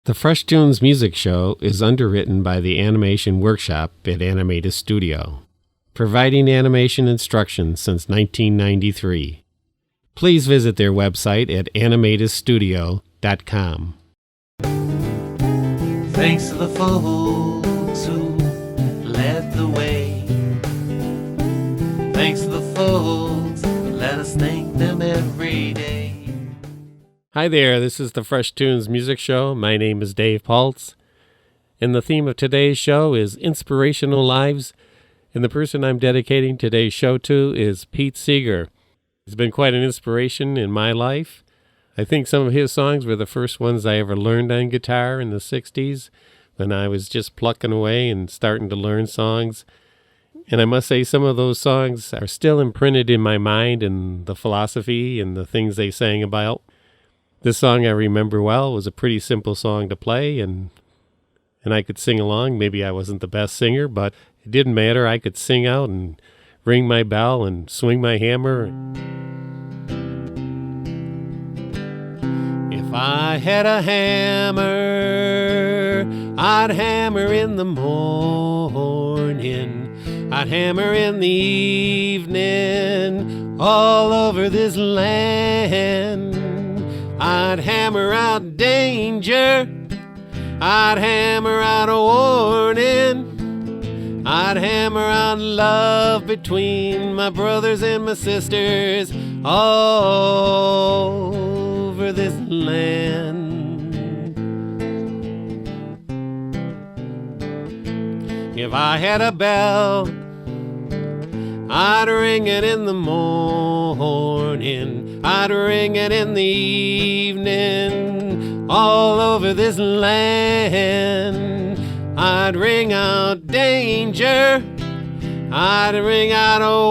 The Fresh Toones Music Show is underwritten by the Animation Workshop at Animated Studio, providing animation instruction since 1993. Please visit their website at animatedstudio.com. Thanks to the folks who led the way. Thanks to the folks, let us thank them every day. Hi there, this is the Fresh Toones Music Show. My name is Dave Paltz, and the theme of today's show is Inspirational Lives, and the person I'm dedicating today's show to is Pete Seeger. He's been quite an inspiration in my life. I think some of his songs were the first ones I ever learned on guitar in the 60s, when I was just plucking away and starting to learn songs. And I must say some of those songs are still imprinted in my mind, and the philosophy and the things they sang about. This song I remember well was a pretty simple song to play, and I could sing along. Maybe I wasn't the best singer, but it didn't matter. I could sing out and ring my bell and swing my hammer. If I had a hammer, I'd hammer in the morning. I'd hammer in the evening, all over this land. I'd hammer out danger, I'd hammer out a warning, I'd hammer out love between my brothers and my sisters all over this land. If I had a bell, I'd ring it in the morning, I'd ring it in the evening, all over this land. I'd ring out danger, I'd ring out a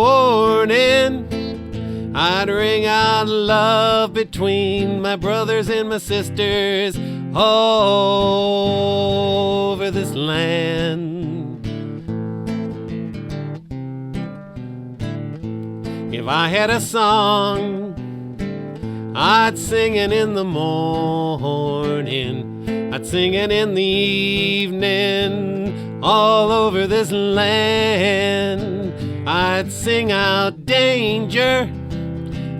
warning, I'd ring out love between my brothers and my sisters all over this land. If I had a song, I'd sing it in the morning, I'd sing it in the evening, all over this land. I'd sing out danger,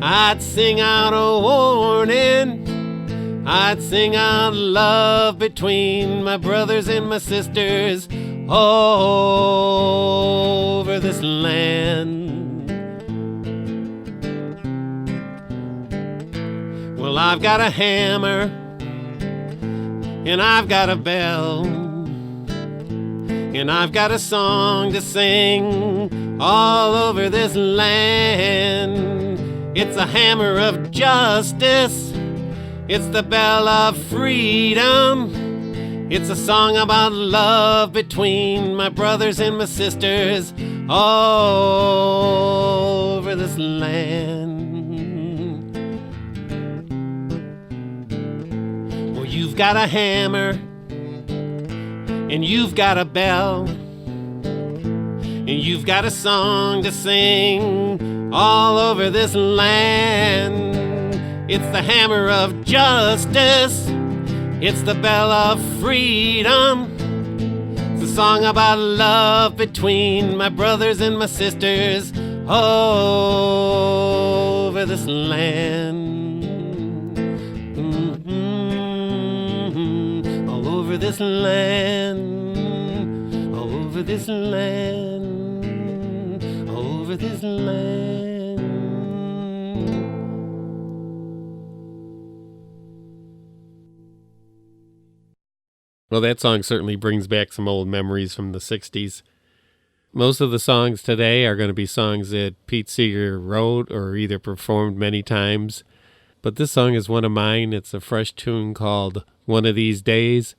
I'd sing out a warning, I'd sing out love between my brothers and my sisters all over this land. Well, I've got a hammer, and I've got a bell, and I've got a song to sing all over this land. It's a hammer of justice, it's the bell of freedom, it's a song about love between my brothers and my sisters all over this land. You've got a hammer, and you've got a bell, and you've got a song to sing all over this land. It's the hammer of justice, it's the bell of freedom, it's a song about love between my brothers and my sisters all over this land. Over this land, over this land, over this land. Well, that song certainly brings back some old memories from the 60s. Most of the songs today are going to be songs that Pete Seeger wrote or either performed many times. But this song is one of mine. It's a fresh tune called One of These Days.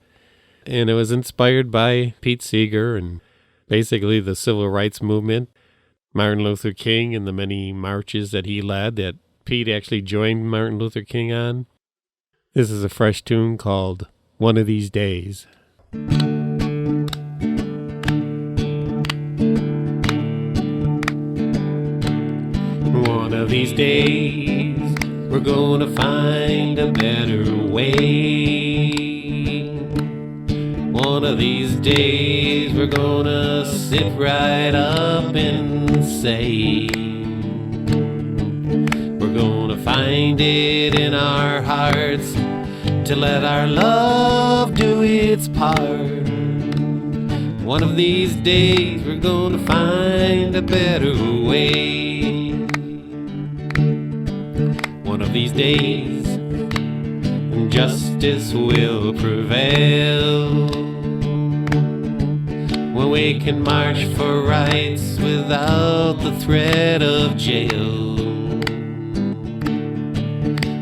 And it was inspired by Pete Seeger and basically the civil rights movement, Martin Luther King and the many marches that he led that Pete actually joined Martin Luther King on. This is a fresh tune called One of These Days. One of these days, we're gonna find a better way. One of these days we're gonna sit right up and say, we're gonna find it in our hearts to let our love do its part. One of these days we're gonna find a better way. One of these days justice will prevail, when we can march for rights without the threat of jail,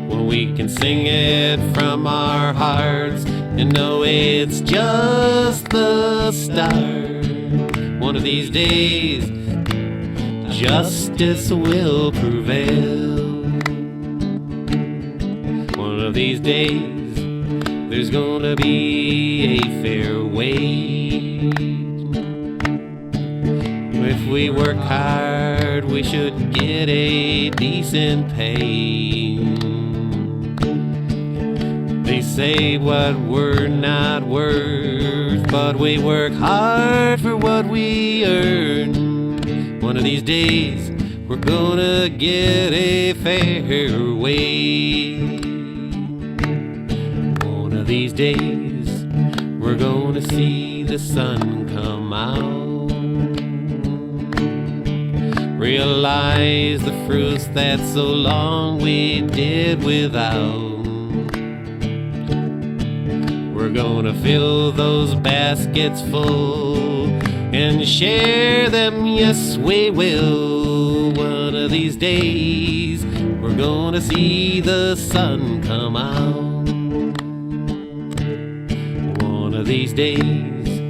when we can sing it from our hearts and know it's just the start. One of these days justice will prevail. One of these days there's gonna be a fair wage. If we work hard, we should get a decent pay. They say what we're not worth, but we work hard for what we earn. One of these days we're gonna get a fair wage. One of these days we're gonna see the sun come out, realize the fruits that so long we did without. We're gonna fill those baskets full and share them, yes we will. One of these days we're gonna see the sun come out. One of these days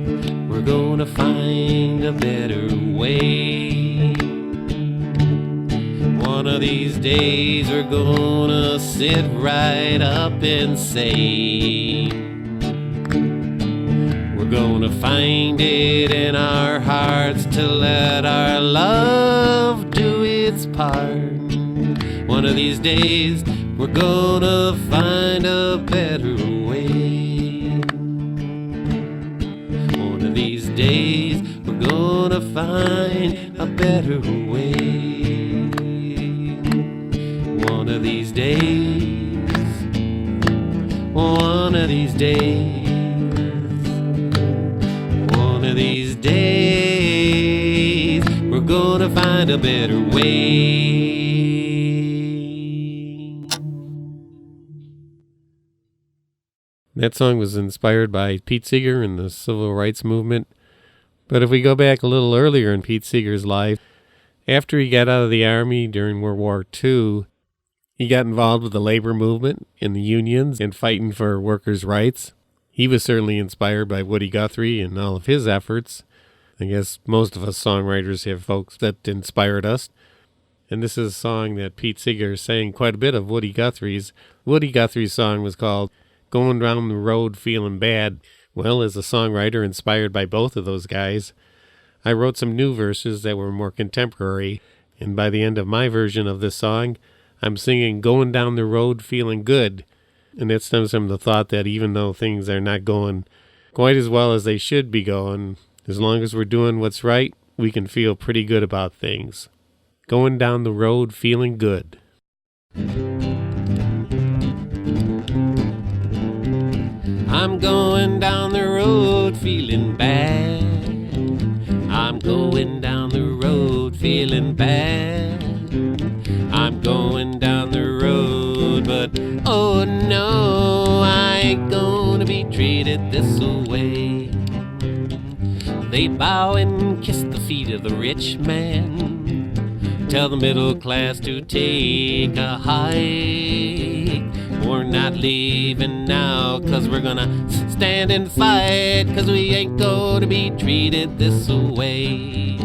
we're gonna find a better way. One of these days we're gonna sit right up and say, we're gonna find it in our hearts to let our love do its part. One of these days we're gonna find a better way. One of these days we're gonna find a better way. One of these days, one of these days, one of these days, we're gonna find a better way. That song was inspired by Pete Seeger and the civil rights movement. But if we go back a little earlier in Pete Seeger's life, after he got out of the Army during World War II, he got involved with the labor movement in the unions and fighting for workers' rights. He was certainly inspired by Woody Guthrie and all of his efforts. I guess most of us songwriters have folks that inspired us. And this is a song that Pete Seeger sang quite a bit of Woody Guthrie's. Woody Guthrie's song was called Going Down the Road Feeling Bad. Well, as a songwriter inspired by both of those guys, I wrote some new verses that were more contemporary. And by the end of my version of this song, I'm singing Going Down the Road Feeling Good. And that stems from the thought that even though things are not going quite as well as they should be going, as long as we're doing what's right, we can feel pretty good about things. Going down the road feeling good. I'm going down the road feeling bad. I'm going down the road feeling bad. I'm going down the road, but oh no, I ain't gonna be treated this way. They bow and kiss the feet of the rich man, tell the middle class to take a hike. We're not leaving now, 'cause we're gonna stand and fight, 'cause we ain't gonna be treated this way.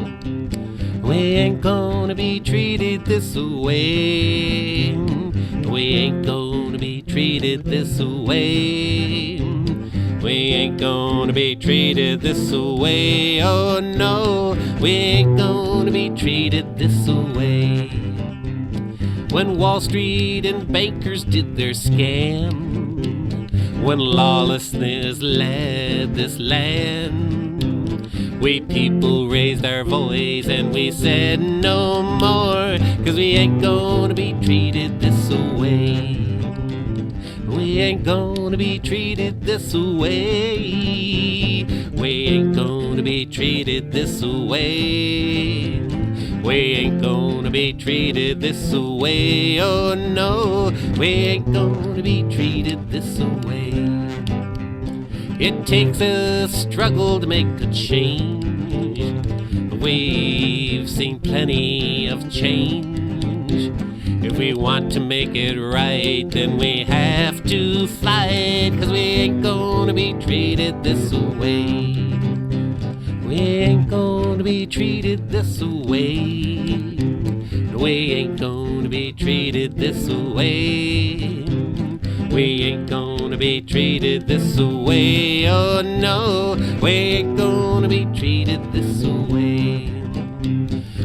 We ain't gonna be treated this way. We ain't gonna be treated this way. We ain't gonna be treated this way. Oh no, we ain't gonna be treated this way. When Wall Street and bankers did their scam, when lawlessness led this land. We people raised our voice and we said no more, 'cause we ain't gonna be treated this way. We ain't gonna be treated this way. We ain't gonna be treated this way. We ain't gonna be treated this way. Oh no, we ain't gonna be treated this way. It takes a struggle to make a change. We've seen plenty of change. If we want to make it right, then we have to fight, 'cause we ain't gonna be treated this way. We ain't gonna be treated this way. We ain't gonna be treated this way. We ain't gonna be treated this way. Oh no, we ain't gonna be treated this way.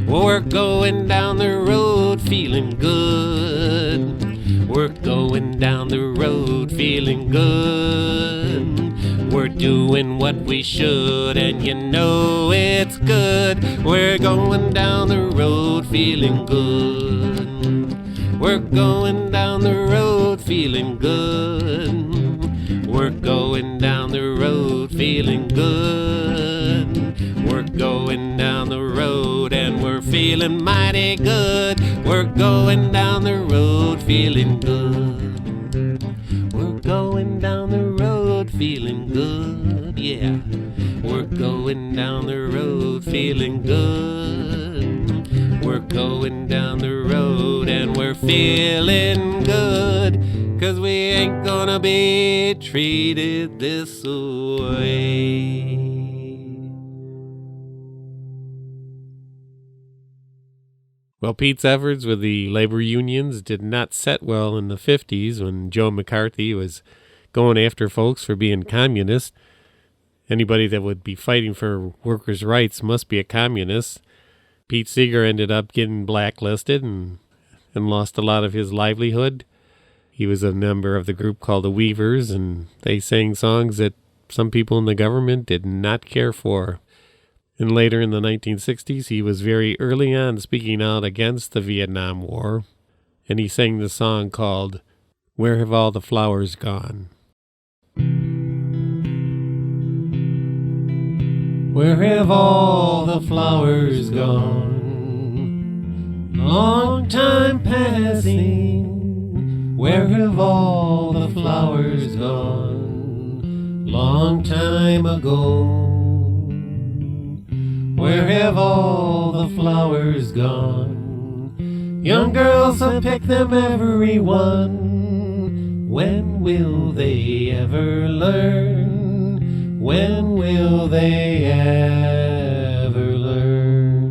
We're going down the road feeling good. We're going down the road feeling good. We're doing what we should, and you know it's good. We're going down the road feeling good. We're going down the road feeling good. We're going down the road feeling good. We're going down the road and we're feeling mighty good. We're going down the road feeling good. We're going down the road feeling good, yeah. We're going down the road feeling good. We're going down the road and we're feeling good, 'cause we ain't gonna be treated this way. Well, Pete's efforts with the labor unions did not set well in the 50s when Joe McCarthy was going after folks for being communists. Anybody that would be fighting for workers' rights must be a communist. Pete Seeger ended up getting blacklisted and lost a lot of his livelihood. He was a member of the group called the Weavers, and they sang songs that some people in the government did not care for. And later in the 1960s, he was very early on speaking out against the Vietnam War, and he sang the song called "Where Have All the Flowers Gone?" Where have all the flowers gone? Long time passing. Where have all the flowers gone? Long time ago. Where have all the flowers gone? Young girls will pick them every one. When will they ever learn? When will they ever learn?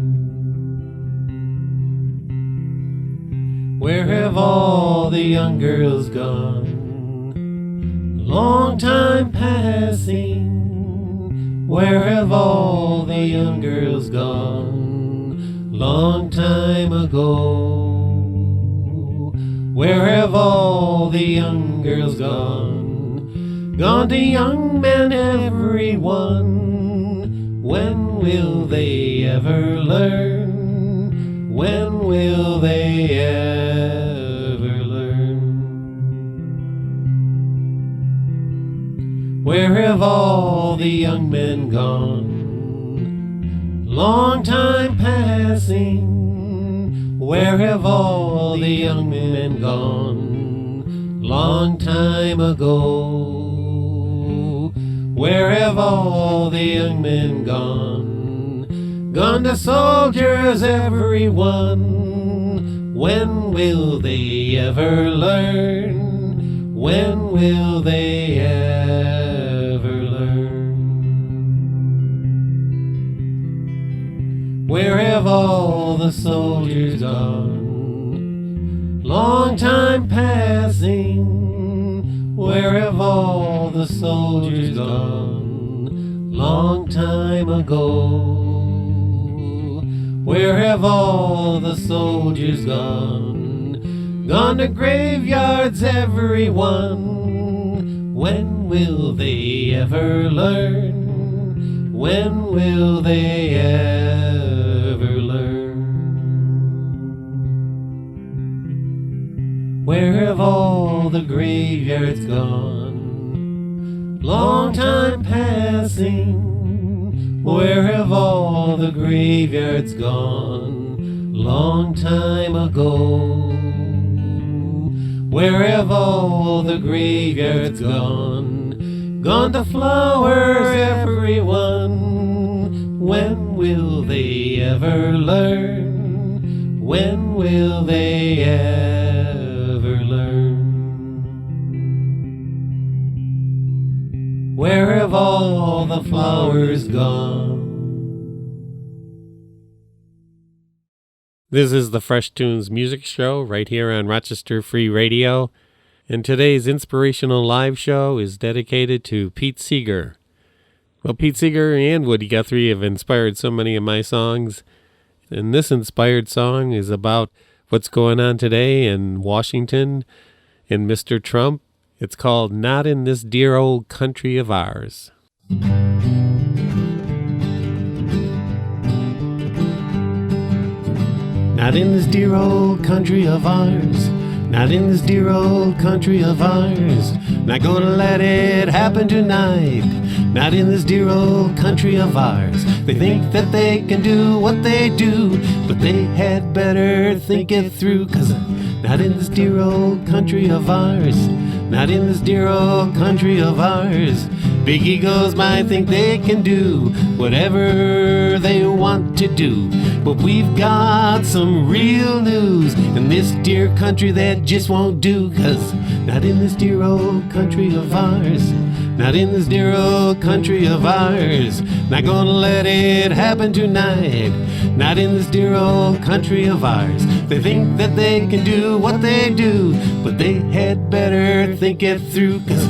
Where have all the young girls gone? Long time passing. Where have all the young girls gone? Long time ago. Where have all the young girls gone? Gone to young men, everyone. When will they ever learn? When will they ever learn? Where have all the young men gone? Long time passing. Where have all the young men gone? Long time ago. Where have all the young men gone? Gone to soldiers, everyone. When will they ever learn? When will they ever learn? Where have all the soldiers gone? Long time passing. Where have all the soldiers gone? Long time ago. Where have all the soldiers gone? Gone to graveyards, everyone. When will they ever learn? When will they ever learn? Where have all the graveyards gone? Long time passing. Where have all the graveyards gone? Long time ago. Where have all the graveyards gone? Gone to flowers, everyone. When will they ever learn? When will they ever learn? Where have all the flowers gone? This is the Fresh Tunes Music Show right here on Rochester Free Radio. And today's Inspirational Live Show is dedicated to Pete Seeger. Well, Pete Seeger and Woody Guthrie have inspired so many of my songs. And this inspired song is about what's going on today in Washington and Mr. Trump. It's called Not in This Dear Old Country of Ours. Not in this dear old country of ours. Not in this dear old country of ours. Not gonna let it happen tonight. Not in this dear old country of ours. They think that they can do what they do, but they had better think it through. 'Cause not in this dear old country of ours. Not in this dear old country of ours. Big egos might think they can do whatever they want to do, but we've got some real news in this dear country that just won't do. 'Cause not in this dear old country of ours. Not in this dear old country of ours. Not gonna let it happen tonight. Not in this dear old country of ours. They think that they can do what they do, but they had better think it through. 'Cause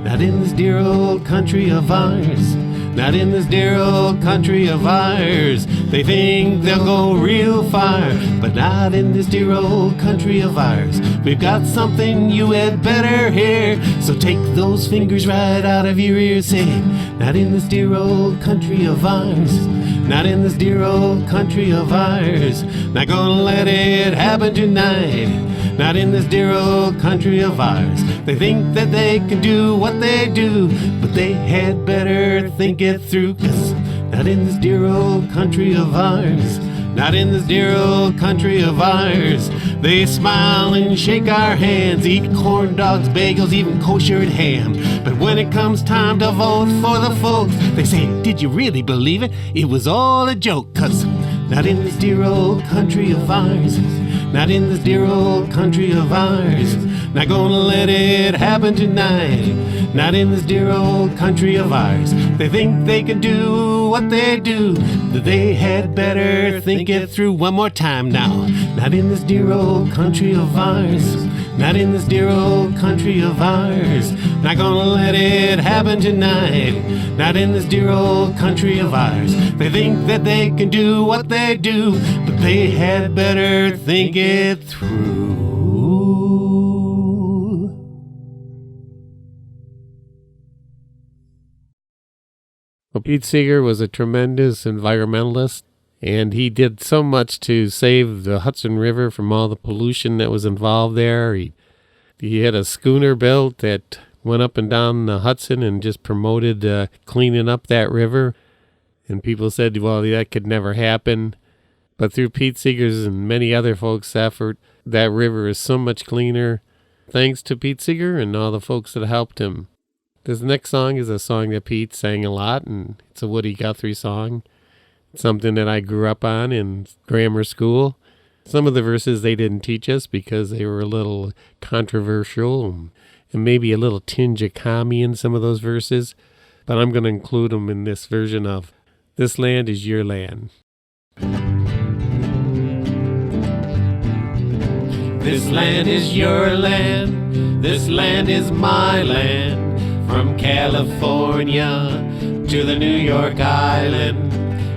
not in this dear old country of ours. Not in this dear old country of ours. They think they'll go real far, but not in this dear old country of ours. We've got something you had better hear, so take those fingers right out of your ears. Say, not in this dear old country of ours. Not in this dear old country of ours. Not gonna let it happen tonight. Not in this dear old country of ours. They think that they can do what they do, but they had better think it through. 'Cause not in this dear old country of ours. Not in this dear old country of ours. They smile and shake our hands, eat corn dogs, bagels, even kosher ham. But when it comes time to vote for the folks, they say, did you really believe it? It was all a joke. 'Cause not in this dear old country of ours. Not in this dear old country of ours. Not gonna let it happen tonight. Not in this dear old country of ours. They think they can do what they do, that they had better think it through. One more time now. Not in this dear old country of ours. Not in this dear old country of ours. Not gonna let it happen tonight. Not in this dear old country of ours. They think that they can do what they do, but they had better think it through. Well, Pete Seeger was a tremendous environmentalist, and he did so much to save the Hudson River from all the pollution that was involved there. He had a schooner built that went up and down the Hudson and just promoted cleaning up that river. And people said, well, that could never happen. But through Pete Seeger's and many other folks' effort, that river is so much cleaner, thanks to Pete Seeger and all the folks that helped him. This next song is a song that Pete sang a lot, and it's a Woody Guthrie song. It's something that I grew up on in grammar school. Some of the verses they didn't teach us because they were a little controversial and maybe a little tinge of commie in some of those verses, but I'm going to include them in this version of This Land Is Your Land. This land is your land, this land is my land. From California to the New York Island,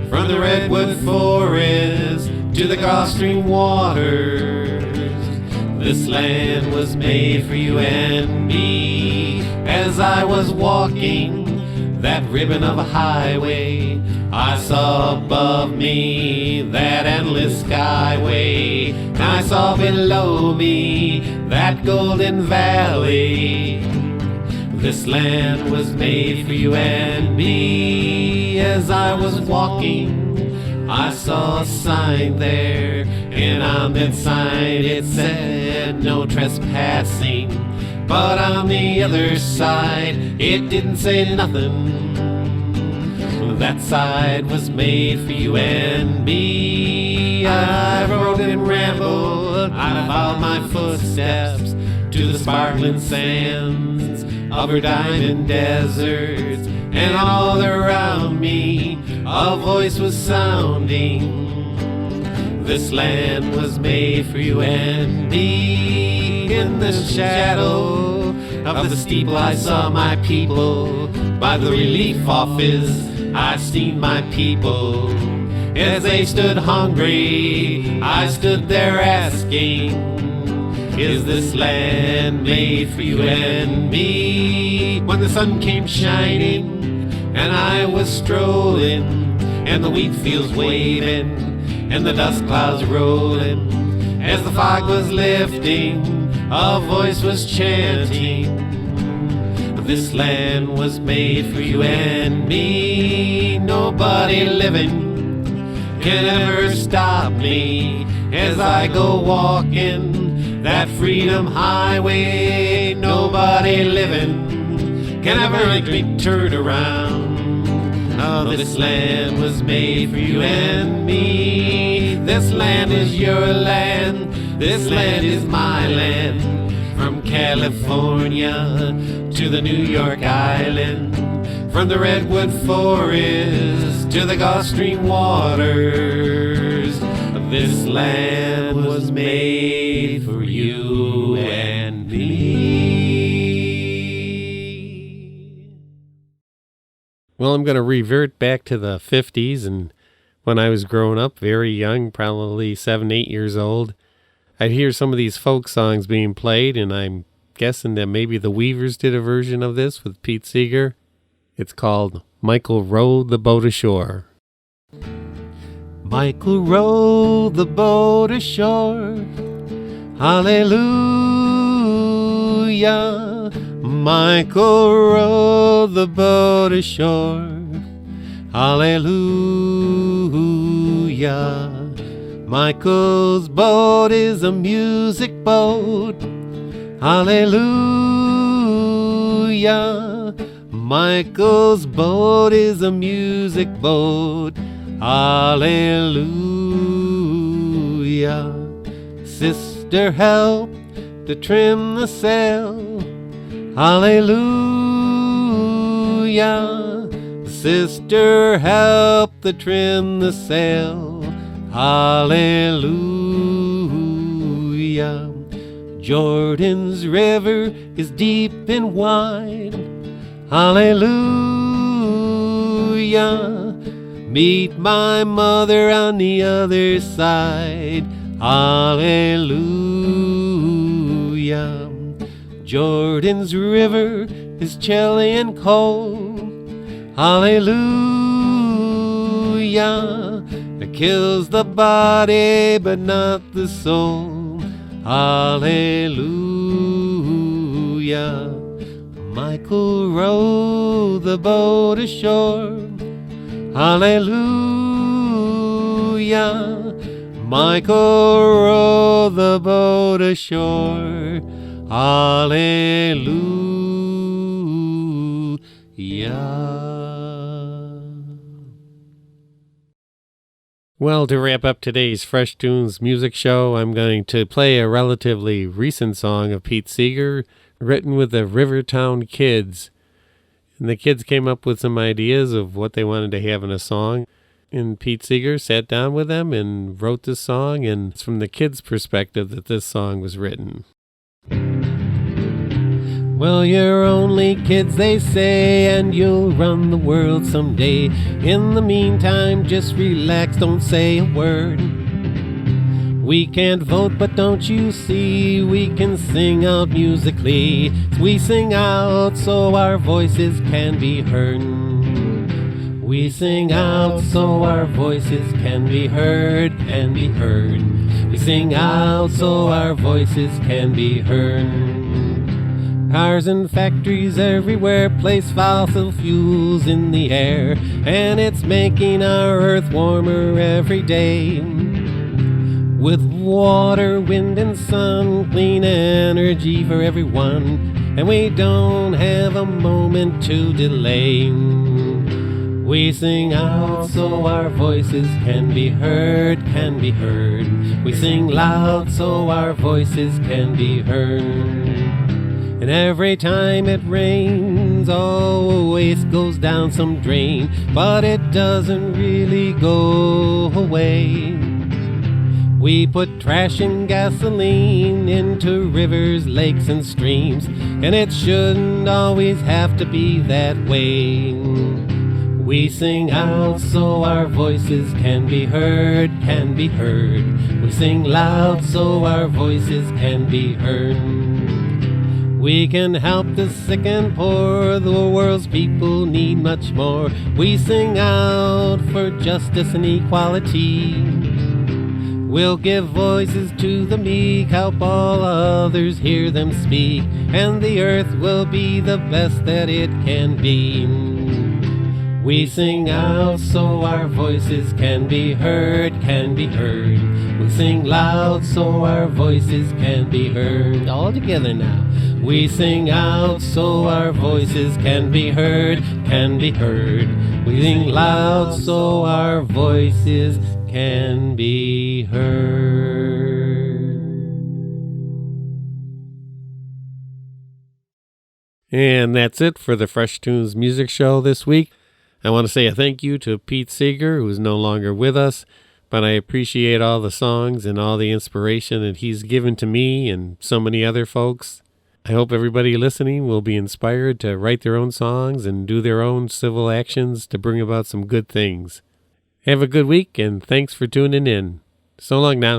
from the Redwood Forest to the Gulf Stream waters. This land was made for you and me, As I was walking that ribbon of a highway, I saw above me that endless skyway. I saw below me that golden valley. This land was made for you and me. As I was walking, I saw a sign there, and on that sign it said no trespassing. But on the other side it didn't say nothing. That side was made for you and me. I rode and rambled, I followed my footsteps to the sparkling sands of her diamond deserts, and all around me a voice was sounding. This land was made for you and me. In the shadow of the steeple I saw my people. By the relief office I seen my people. As they stood hungry, I stood there asking, is this land made for you and me? When the sun came shining and I was strolling, and the wheat fields waving and the dust clouds rolling, as the fog was lifting, a voice was chanting, this land was made for you and me. Nobody living can ever stop me as I go walking that freedom highway. Nobody living can ever make me turn around. Oh, this land was made for you and me. This land is your land. This land is my land. From California to the New York Island, from the redwood forest to the Gulf Stream waters, this land was made for you and me. Well, I'm going to revert back to the 50s, and when I was growing up, very young, probably 7, 8 years old, I'd hear some of these folk songs being played, and I'm guessing that maybe the Weavers did a version of this with Pete Seeger. It's called Michael Rowed the Boat Ashore. Michael rowed the boat ashore, hallelujah. Michael rowed the boat ashore, hallelujah. Michael's boat is a music boat, hallelujah. Michael's boat is a music boat, hallelujah. Sister, help to trim the sail, hallelujah. Sister, help to trim the sail, hallelujah. Jordan's river is deep and wide, hallelujah. Meet my mother on the other side, hallelujah. Jordan's river is chilly and cold, hallelujah. It kills the body but not the soul, hallelujah. Michael rowed the boat ashore, hallelujah. Michael rowed the boat ashore, hallelujah. Well, to wrap up today's Fresh Tunes music show, I'm going to play a relatively recent song of Pete Seeger, written with the Rivertown Kids. And the kids came up with some ideas of what they wanted to have in a song. And Pete Seeger sat down with them and wrote this song, and it's from the kids' perspective that this song was written. Well, you're only kids, they say, and you'll run the world someday. In the meantime, just relax, don't say a word. We can't vote, but don't you see, we can sing out musically. We sing out so our voices can be heard. We sing out so our voices can be heard and be heard. We sing out so our voices can be heard. Cars and factories everywhere place fossil fuels in the air, and it's making our earth warmer every day. With water, wind, and sun, clean energy for everyone, and we don't have a moment to delay. We sing out so our voices can be heard, can be heard. We sing loud so our voices can be heard. And every time it rains, oh, waste goes down some drain, but it doesn't really go away. We put trash and gasoline into rivers, lakes, and streams, and it shouldn't always have to be that way. We sing out so our voices can be heard, can be heard. We sing loud so our voices can be heard. We can help the sick and poor, the world's people need much more. We sing out for justice and equality. We'll give voices to the meek, help all others hear them speak, and the earth will be the best that it can be. We sing out so our voices can be heard, can be heard. We sing loud so our voices can be heard. All together now. We sing out so our voices can be heard, can be heard. We sing loud so our voices can be heard. And that's it for the Fresh Tunes Music Show this week. I want to say a thank you to Pete Seeger, who is no longer with us, but I appreciate all the songs and all the inspiration that he's given to me and so many other folks. I hope everybody listening will be inspired to write their own songs and do their own civil actions to bring about some good things. Have a good week, and thanks for tuning in. So long now.